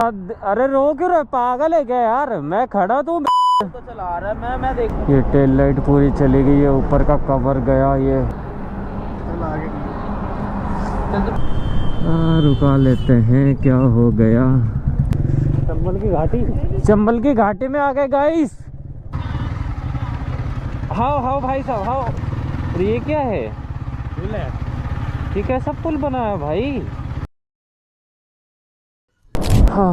अरे रो क्यों रहे, पागल है क्या यार? मैं खड़ा तू तो चला रहा है, मैं देखूं। ये टेल लाइट पूरी चली गई है, ऊपर का कवर गया ये। रुका लेते हैं, क्या हो गया? चंबल की घाटी में आ गए गाइस। हाओ भाई साहब हाओ। और ये क्या है? पुल है। ठीक है, सब पुल बना है भाई। हाँ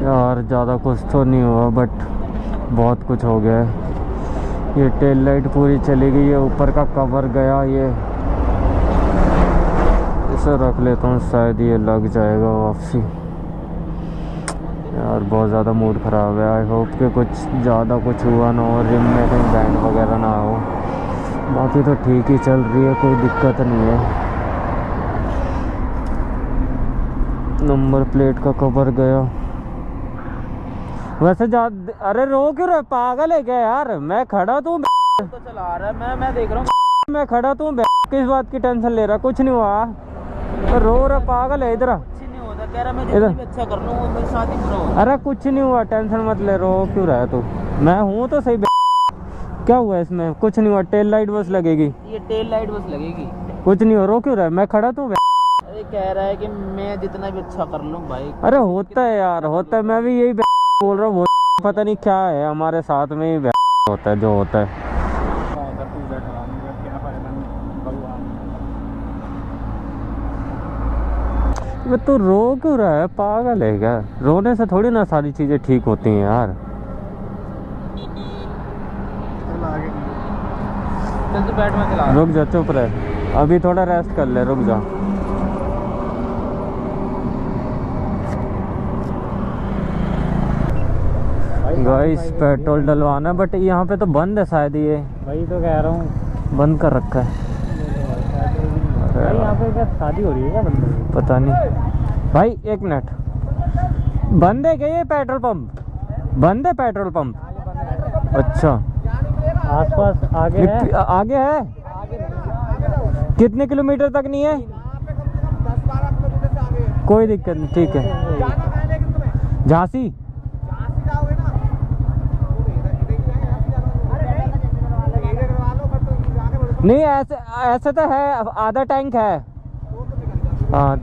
यार, ज़्यादा कुछ तो नहीं हुआ बट बहुत कुछ हो गया है। ये टेल लाइट पूरी चली गई है, ऊपर का कवर गया ये। इसे रख लेता हूँ, शायद ये लग जाएगा वापसी। यार बहुत ज़्यादा मूड ख़राब है। आई होप कि कुछ ज़्यादा कुछ हुआ ना हो, रिम में कहीं बैंड वगैरह ना हो। बाकी तो ठीक ही चल रही है, कोई दिक्कत नहीं है। नंबर प्लेट का कवर गया वैसे। अरे रो क्यों रहे, पागल है क्या यार? मैं खड़ा तू तो चला रहा है, मैं देख रहा हूँ। मैं खड़ा तू किस बात की टेंशन ले रहा? कुछ नहीं हुआ तो रो रहा, पागल है इधर। कुछ नहीं होता, कह रहा मैं जितना भी अच्छा कर लूँ वो मेरे साथ ही बुरा होता। अरे कुछ नहीं हुआ, टेंशन मत ले। रो क्यों रहा है तू? मैं हूँ तो सही। क्या हुआ इसमें? कुछ नहीं हुआ। टेल लाइट बस लगेगी। ये टेल लाइट बस लगेगी। कुछ नहीं हो। रो क्यों रहा है? मैं खड़ा तू। अरे कह रहा है कि मैं जितना भी अच्छा कर लूँ भाई। अरे होता है यार, होता है। मैं भी यही बोल रहा हूँ। पता नहीं क्या है, हमारे साथ में ही होता है जो होता है। मैं तो रो क्यों रहा है, पागल है क्या? रोने से थोड़ी ना सारी चीजें ठीक होती हैं यार। चल तू बैठ, मैं चला। रुक जा, चुप रहे, अभी थोड़ा रेस्ट कर ले, रुक जा। गाइस पेट्रोल डलवाना बट यहाँ पे तो बंद है शायद। ये वही तो कह रहा हूँ, बंद कर रखा है। यहाँ पे क्या शादी हो रही है क्या बंदे की? पता नहीं भाई, एक मिनट। बंद है क्या ये पेट्रोल पंप? बंद है पेट्रोल पंप? अच्छा, आसपास आगे है। आगे है। कितने किलोमीटर तक नहीं है? कोई दिक्कत नहीं, ठीक है। झांसी? नहीं, ऐसे ऐसे तो है, आधा टैंक है। हाँ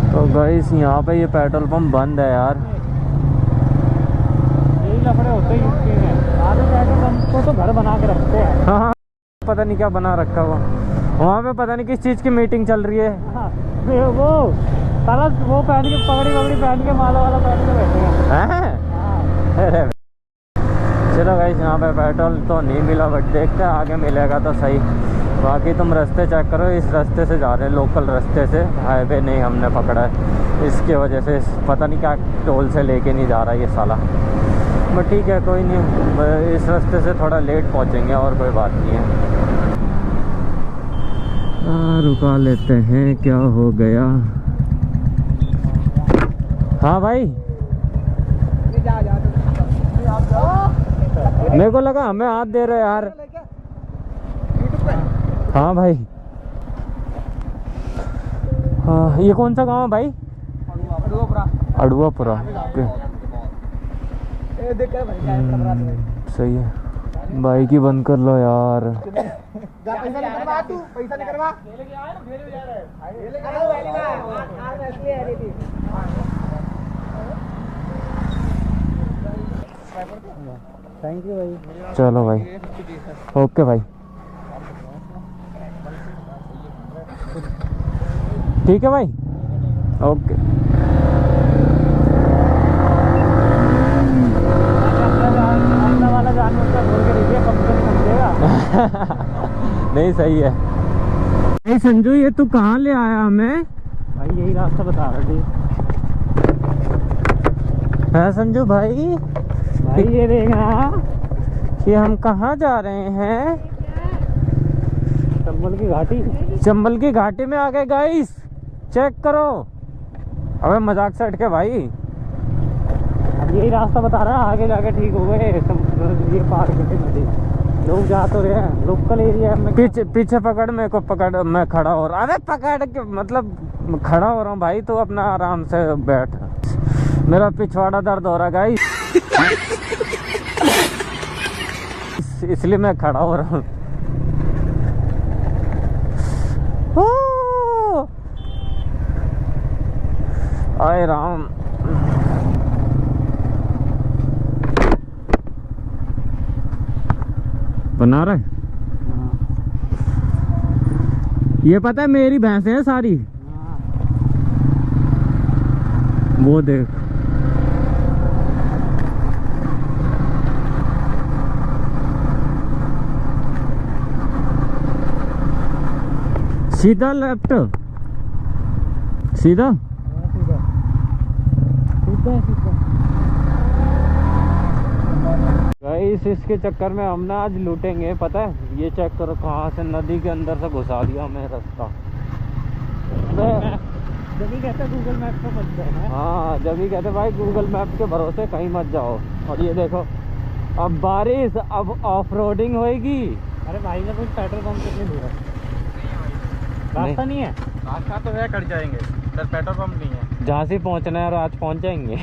तो गाइस यहाँ पे ये पेट्रोल पंप बंद है यार। यही लफड़े होते ही हैं, आधे पेट्रोल पंप को तो घर बना के रखते हैं। हाँ, पता नहीं क्या बना रखा हुआ वहाँ पे, पता नहीं किस चीज़ की मीटिंग चल रही है। हाँ, वो सारा वो पहन के पगड़ी पहन के माला वाला पहन के बैठे हैं। अरे चलो गाइस, यहाँ पे पेट्रोल तो नहीं मिला बट देखते हैं आगे मिलेगा तो सही। बाकी तुम रास्ते चेक करो, इस रास्ते से जा रहे हैं, लोकल रास्ते से, हाईवे नहीं हमने पकड़ा है। इसके वजह से पता नहीं क्या टोल से लेके नहीं जा रहा ये साला। बट ठीक है, कोई नहीं, इस रास्ते से थोड़ा लेट पहुँचेंगे और कोई बात नहीं है। रुका लेते हैं, क्या हो गया? हाँ भाई, मेरे को लगा हमें हाथ दे रहे यार। हाँ भाई। हाँ, ये कौन सा गांव है भाई? अड़ुआपुरा। सही है, बाइक ही बंद कर लो यार। थैंक यू भाई। चलो भाई, ओके भाई, ठीक है भाई, ओके। वाला जानवर का बोल के दीजिए, कम से कम समझेगा। नहीं सही है। नहीं संजू, ये तू कहाँ ले आया हमें? भाई यही रास्ता बता रहा थी। है संजू भाई? भाई ये देखना कि हम कहाँ जा रहे हैं। चंबल की घाटी। चंबल की घाटी में आ गए गाइस, चेक करो। अबे मजाक से हट के भाई, अब यही रास्ता बता रहा है, आगे जाके ठीक हो गए। ये पार करके लोग जा तो रहे हैं, लोकल एरिया में। पीछे पीछे पकड़, मेरे को पकड़, मैं खड़ा हो रहा। अरे पकड़ के मतलब मैं खड़ा हो रहा हूँ भाई, तो अपना आराम से बैठ। मेरा पिछवाड़ा दर्द हो रहा गाइस, इसलिए मैं खड़ा हो रहा हूँ। आए राम। बना रहे, ये पता है मेरी भैंसें हैं सारी। वो देख, सीधा लेफ्ट, सीधा गाइस। इसके चक्कर में हम ना आज लूटेंगे, पता है। ये चेक करो कहाँ से नदी के अंदर से घुसा दिया हमें रास्ता। जब भी कहते गूगल मैप पे मत जाना। हाँ, जब भी कहते भाई गूगल मैप के भरोसे कहीं मत जाओ। और ये देखो, अब बारिश, अब ऑफ रोडिंग होएगी। अरे भाई जब कुछ पेट्रोल पंप कितनी दूर है? रास्ता नहीं है। रास्ता तो है, कट जाएंगे सर, पेट्रोल पंप नहीं है। झांसी पहुंचना है और आज पहुंच जाएंगे।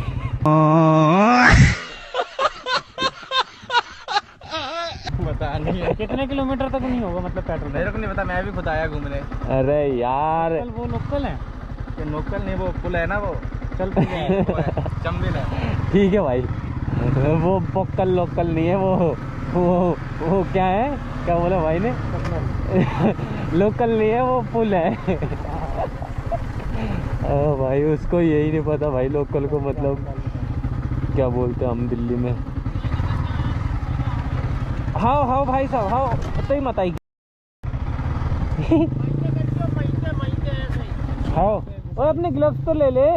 पता नहीं है कितने किलोमीटर तक नहीं होगा मतलब पेट्रोल? मेरे को नहीं पता, मैं भी खुद आया घूमने। अरे यार, वो लोकल है। ये लोकल नहीं, वो पुल है ना, वो चल वो है, चंबिल है। ठीक है भाई, वो पोकल लोकल नहीं है, वो क्या है, क्या बोला भाई ने? लोकल नहीं है, वो पुल है। भाई उसको यही नहीं पता भाई, लोकल को मतलब क्या बोलते हैं हम दिल्ली में। हाँ हाँ भाई साहब, हाँ तो ही मत आई। हाँ, और अपने ग्लव्स तो ले ले।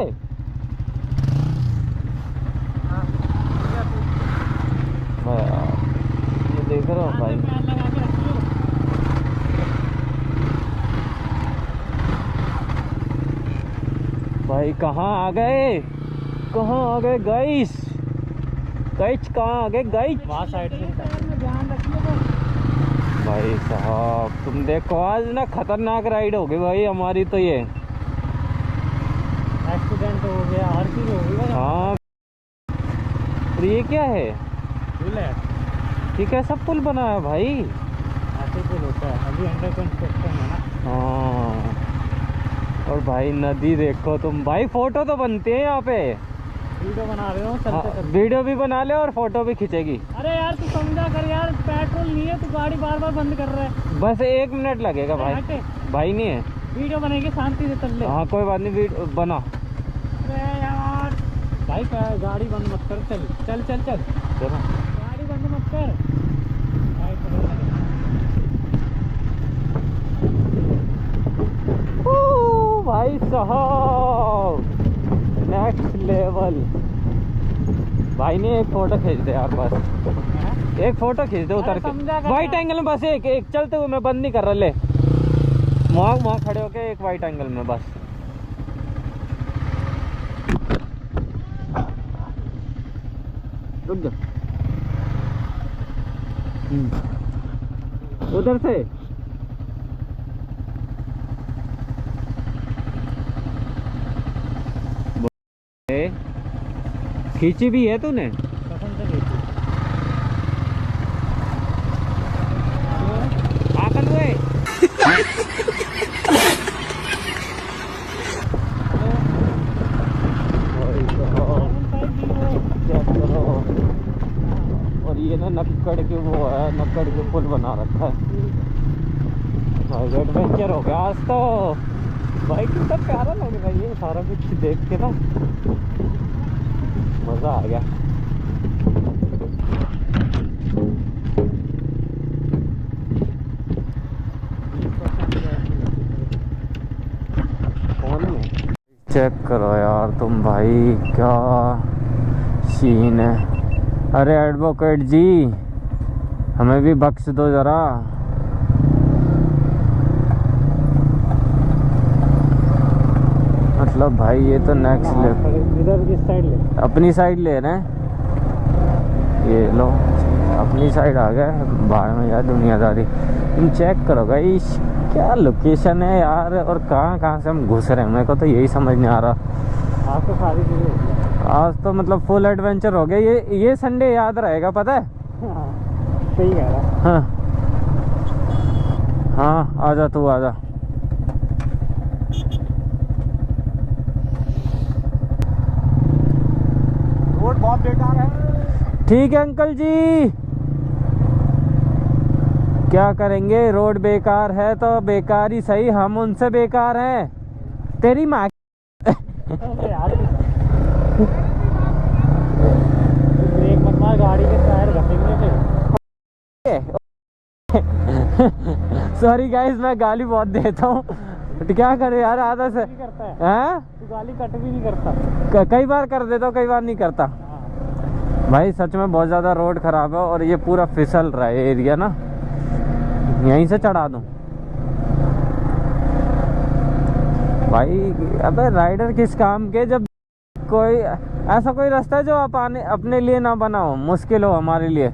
ये देख रहा हूँ भाई, भाई कहाँ आ गए, कहाँ आ गए गाइस? गाइस कहाँ आ गए गाइस? वहाँ साइड से ध्यान रखिए। भाई साहब तुम देखो, आज ना खतरनाक राइड हो गई भाई हमारी तो। ये एक्सीडेंट हो गया, हर चीज हो गई। हाँ, और ये क्या है? पुल है। ये कैसा पुल बना है भाई? ऐसे पुल होता है, अभी अंडर कंस्ट्रक्शन है ना। हाँ, और भाई नदी देखो तुम भाई, फोटो तो बनती है यहाँ पे। वीडियो बना रहे हो, चलते चलते। वीडियो भी बना ले और फोटो भी खींचेगी। अरे यार तू समझा कर यार, पेट्रोल नहीं है, तू गाड़ी बार बार बंद कर रहा है। बस 1 मिनट लगेगा भाई। हटे। भाई नहीं है। वीडियो बनेगी, शांति से चल ले। हाँ कोई बात नहीं, वीडियो बना। अरे यार भाई गाड़ी बंद मत कर, चल चल चल चल, चलो गाड़ी बंद मत कर। भाई साहब नेक्स्ट लेवल। भाई ने एक फोटो खींच दे यार, बस एक फोटो खींच दे उतर के वाइट एंगल में। बस एक चलते हुए, मैं बंद नहीं कर रहा, ले वहाँ खड़े होके एक वाइट एंगल में बस। रुक जा, उधर से खींची भी है तूने? कसम से खींची। आकल हुए। और ये ना नक्कड़ के वो है, नक्कड़ के पुल बना रखा है भाई। एडवेंचर हो गया आज तो भाई, कितना प्यारा लग रहा है ये सारा कुछ देख के ना, मजा आ गया। चेक करो यार तुम भाई, क्या सीन है। अरे एडवोकेट जी, हमें भी बख्श दो जरा। मतलब भाई ये तो नेक्स्ट लेवल। इधर किस साइड ले? अपनी साइड ले रहे हैं, ये लो अपनी साइड आ गए। बाहर में यार दुनियादारी। तुम चेक करो गाइस क्या लोकेशन है यार, और कहाँ कहाँ से हम घुस रहे हैं, मेरे को तो यही समझ नहीं आ रहा। आज तो सारी चीजें हो गई। आज तो मतलब फुल एडवेंचर हो गया। ये संडे याद रहेगा, पता है। हाँ, सही कह रहा। हाँ हाँ, आजा तू आजा। रोड बहुत बेकार है। ठीक है अंकल जी, क्या करेंगे, रोड बेकार है तो बेकार ही सही, हम उनसे बेकार हैं। तेरी माँ अरे यार, ब्रेक मत मार, गाड़ी के टायर घसेंगे फिर। सॉरी गाइस, मैं गाली बहुत देता हूँ, क्या करे यार, आधा से नहीं करता है हैं। तू, गाली कट भी नहीं करता। कई बार कर देता हूँ, कई बार नहीं करता। हाँ। भाई सच में बहुत ज़्यादा रोड ख़राब है, और ये पूरा फिसल रहा है एरिया ना, यहीं से चढ़ा दूँ भाई। अबे राइडर किस काम के, जब कोई ऐसा कोई रास्ता है जो आप अपने लिए ना बनाओ, मुश्किल हो हमारे लिए।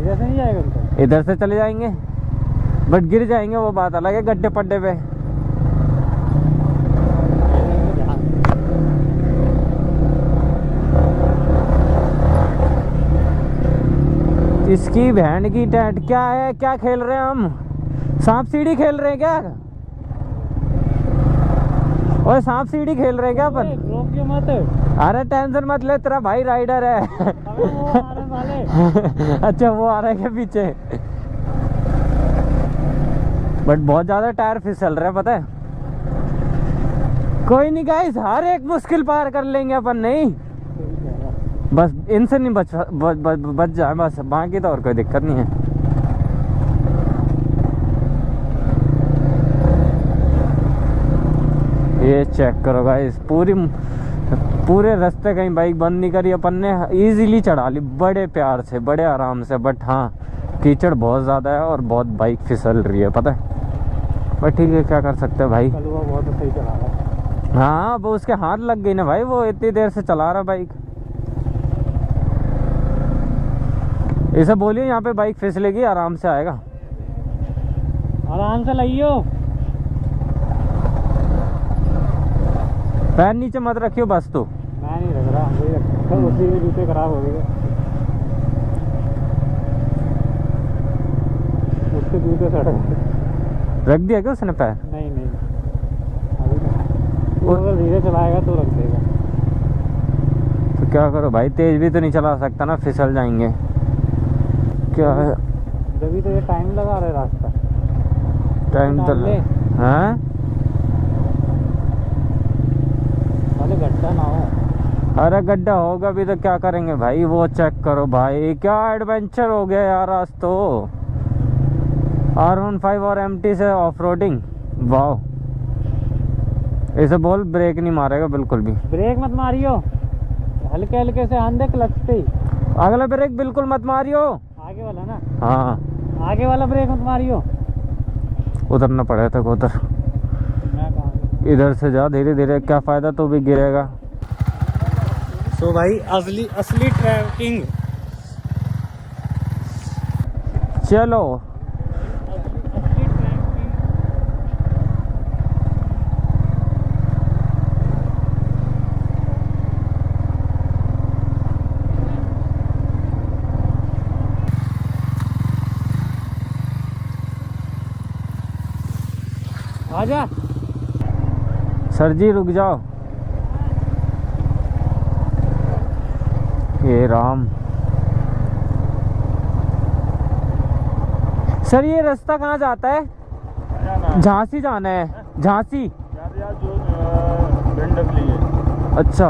इधर से नहीं जाएगा उधर। इधर से चले जाएंगे, बट गिर जाएंगे, वो बात अलग है, गड्ढे पड्डे पे। इसकी बहन की टैट, क्या है, क्या खेल रहे हैं हम, सांप सीढ़ी खेल रहे हैं क्या? ओए सांप सीढ़ी खेल रहे हैं क्या अपन? रोक क्यों मत। अरे टेंशन मत ले, तेरा भाई राइडर है। अबे वो आ रहे वाले। अच्छा वो आ रहे हैं पीछे, बट बहुत ज्यादा टायर फिसल रहे हैं, पता है। कोई नहीं गाइस, हर एक मुश्किल पार कर लेंगे अपन, नहीं बस इनसे नहीं बच जाए बस, बाकी तो और कोई दिक्कत नहीं है। ये चेक करो गाइस, पूरे रास्ते कहीं बाइक बंद नहीं करी अपन ने, इजीली चढ़ा ली बड़े प्यार से, बड़े आराम से। बट हाँ, कीचड़ बहुत ज़्यादा है और बहुत बाइक फिसल रही है, पता है। बट ठीक है, क्या कर सकते हैं भाई। कलुआ बहुत सही चला रहा है। हाँ, वो उसके हाथ लग गई ना भाई, वो इतनी देर से चला रहा बाइक। इसे बोलिए यहाँ पे बाइक फिसलेगी, आराम से आएगा। आराम से लाइयो। पैर नीचे मत रखियो बस तू। मैं नहीं रख रहा, वही रखता हूँ, उसी में जूते खराब हो गए। उसके जूते सड़ गए। रख दिया क्या उसने पैर? नहीं नहीं, अभी नहीं। वो अगर धीरे चलाएगा तो रख देगा। तो क्या करो भाई, तेज भी तो नहीं चला सकता ना, फिसल जाएंगे। क्या है, जब तो ये टाइम लगा रहे रास्ता। टाइम तो डाल ले। हाँ, अरे गड्ढा ना हो। अरे गड्ढा होगा भी तो क्या करेंगे भाई, वो चेक करो भाई, क्या एडवेंचर हो गया यार आज तो। R15 और MT से ऑफ रोडिंग, वाह। इसे बोल ब्रेक नहीं मारेगा बिल्कुल भी। ब्रेक मत मारियो, हल्के हल्के से आंधे क्लच पे ही। अगला ब्रेक बिल्कुल मत मारियो। आगे वाला ना, हाँ, आगे वाला ब्रेक मत मारियो। उतरना पड़ेगा तक उतर, मैं कहाँ गया? इधर से जा धीरे धीरे, क्या फायदा, तू भी गिरेगा। तो भाई असली ट्रैकिंग। चलो आजा। सर जी रुक जाओ। ये राम, सर ये रास्ता कहाँ जाता है? झांसी जाना है, झांसी। यार जो भिंडकली है, अच्छा,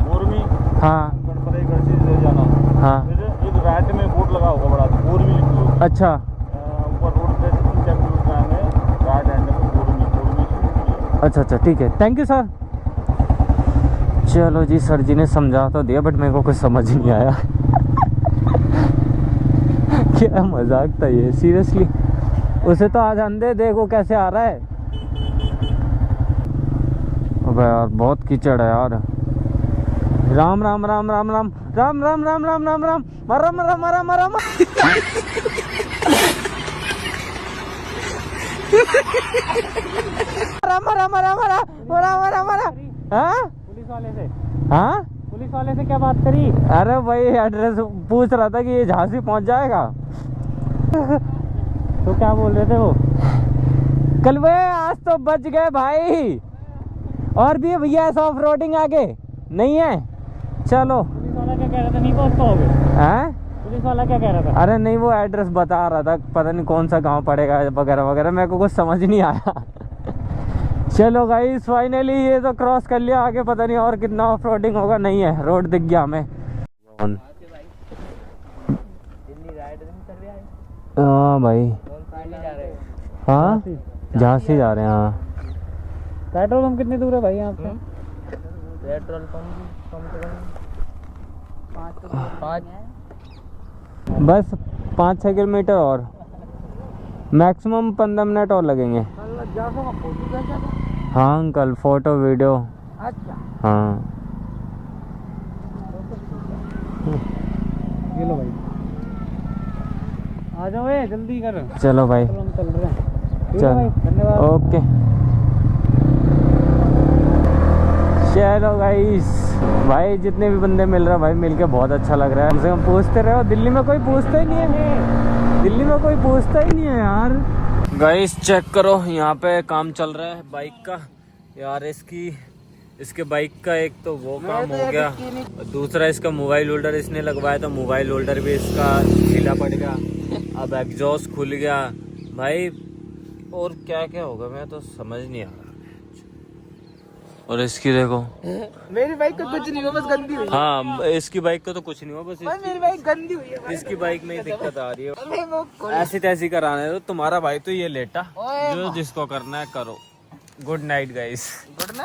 पूर्वी, हाँ गणपति गढ़सी से जाना। हाँ, फिर एक राइट में बोर्ड लगा होगा बड़ा, पूर्वी लिखी हो। अच्छा ऊपर रोड पे 3-4 किलोमीटर आएंगे, राइट हैंड में पूर्वी। अच्छा अच्छा, ठीक है, थैंक यू सर। चलो जी, सर जी ने समझा तो दिया, बट मेरे को कुछ समझ नहीं आया। क्या मजाक था ये, सीरियसली। उसे तो आज अंधे देखो कैसे आ रहा है। अबे यार बहुत कीचड़ है यार। राम राम राम राम राम राम राम राम राम राम राम मरा मरा मरा मरा मरा। मरा मरा मरा मरा मरा मरा। हाँ पुलिस वाले से, हाँ पुलिस वाले से क्या बात करी? अरे भाई एड्रेस पूछ रहा था कि ये झांसी पहुंच जाएगा। तो क्या बोल रहे थे वो? कल वे आज तो बच गए भाई। और भी है भैया ऐसा ऑफ रोडिंग आगे नहीं है। चलो पुलिस वाला क्या कह रहा था? नहीं पहुंच पाओगे? हैं? पुलिस वाला क्या कह रहा था? अरे नहीं वो एड्रेस बता रहा था, पता नहीं कौन सा गांव पड़ेगा वगैरह वगैरह, मेरे को कुछ समझ नहीं आया। चलो गाइस फाइनली ये तो क्रॉस कर लिया, आगे पता नहीं और कितना ऑफ रोडिंग होगा। नहीं है, रोड दिख गया हमें। हाँ भाई, हाँ झांसी जा रहे हैं। हाँ पेट्रोल पंप कितनी दूर है भाई यहाँ से? पेट्रोल पंप कम से कम 5 बस 5-6 किलोमीटर और, मैक्सिमम 15 मिनट और लगेंगे। हाँ अंकल, फोटो वीडियो। अच्छा हाँ ये लो भाई, आ जाओ ए, जल्दी कर। चलो भाई, चलो हम चल रहे हैं। ठीक है चल भाई, धन्यवाद। ओके। चलो गाइस, भाई जितने भी बंदे मिल रहे हैं भाई, मिलके बहुत अच्छा लग रहा है। कम से कम पूछते रहो, दिल्ली में कोई पूछता ही नहीं है, दिल्ली में कोई पूछता ही नहीं है यार। गाइस चेक करो, यहाँ पे काम चल रहा है बाइक का यार। इसके बाइक का एक तो वो काम हो गया, दूसरा इसका मोबाइल होल्डर इसने लगवाया था, मोबाइल होल्डर भी इसका ढीला पड़ गया। अब एग्जॉस्ट खुल गया भाई, और क्या क्या होगा मैं तो समझ नहीं आ रहा। और इसकी देखो, मेरी बाइक को कुछ नहीं हुआ, बस गंदी हुई। हाँ इसकी बाइक को तो कुछ नहीं हुआ, बस मेरी बाइक गंदी हुई है। इसकी बाइक में ही दिक्कत आ रही है। अरे वो ऐसी तैसी कराने दो, तुम्हारा भाई तो ये लेटा, जो जिसको करना है करो। Good night guys. Good night.